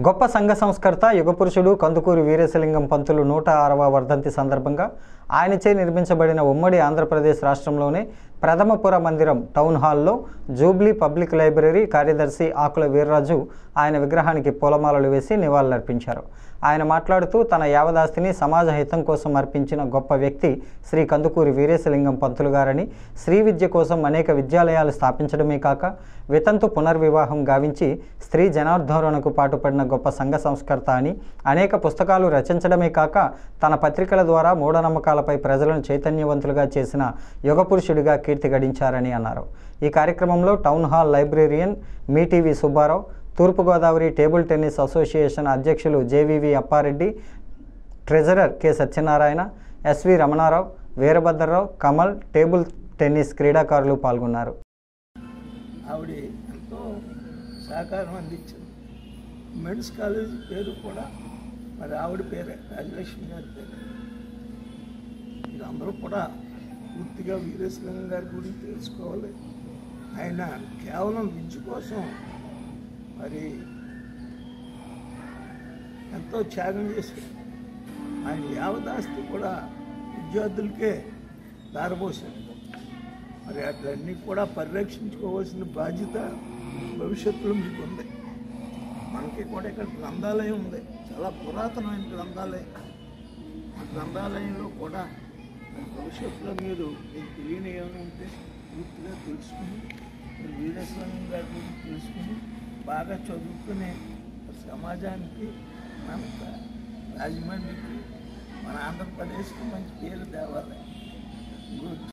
గొప్ప సంఘ సంస్కర్త యుగపురుషుడు కందుకూరి వీరేశలింగం పంతులు 106వ వర్ధంతి సందర్భంగా ఆయనచే నిర్మించబడిన ఉమ్మడి ఆంధ్రప్రదేశ్ రాష్ట్రంలోనే ప్రథమపుర మందిరం టౌన్ హాల్లో జూబ్లీ పబ్లిక్ లైబ్రరీ కార్యదర్శి ఆకుల వీర్రాజు ఆయన విగ్రహానికి పూలమాలలు వేసి నివాళులర్పించారు. ఆయన మాట్లాడుతూ తన యావదాస్తిని సమాజ హితం కోసం అర్పించిన గొప్ప వ్యక్తి శ్రీ కందుకూరి వీరేశలింగం పంతులు గారని, శ్రీ విద్య కోసం అనేక విద్యాలయాలు స్థాపించడమే కాక వితంతు పునర్వివాహం గావించి స్త్రీ జనార్ధోరణకు పాటుపడిన గొప్ప సంఘ సంస్కర్త అని, అనేక పుస్తకాలు రచించడమే కాక తన పత్రికల ద్వారా మూఢనమ్మకాలపై ప్రజలను చైతన్యవంతులుగా చేసిన యుగపురుషుడిగా కీర్తి గడించారని అన్నారు. ఈ కార్యక్రమంలో టౌన్ హాల్ లైబ్రేరియన్ మీటీవీ Subbarao, Thurpu Godavari table tennis association అధ్యక్షులు JVV Appareddy, treasurer K Satyanarayana, SV Ramanarao, Veerabhadrarao, Kamal, table tennis క్రీడాకారులు పాల్గొన్నారు. ఆవిడ ఎంతో సహకారం అందించింది. మెన్స్ కాలేజ్ పేరు కూడా మరి ఆవిడ పేరే, రాజలక్ష్మి గారి పేరు. వీరందరూ కూడా పూర్తిగా వీరేశలింగం గారి గురించి తెలుసుకోవాలి. ఆయన కేవలం విద్య కోసం మరి ఎంతో త్యాగం చేశారు. ఆయన యావదాస్తి కూడా విద్యార్థులకే దారబోసారు. మరి అట్లన్నీ కూడా పరిరక్షించుకోవాల్సిన బాధ్యత భవిష్యత్తులో మీకు ఉంది. మనకి కూడా ఇక్కడ గ్రంథాలయం ఉంది, చాలా పురాతనమైన గ్రంథాలయం. ఆ గ్రంథాలయంలో కూడా భవిష్యత్తులో మీకు తెలియని ఏమైనా ఉంటే పూర్తిగా తెలుసుకుని, మీరు వీరేశలింగం గారి గురించి తెలుసుకుని బాగా చదువుకునే సమాజానికి, మన రాజమండ్రికి, మన ఆంధ్రప్రదేశ్కి మంచి పేరు తేవాలి.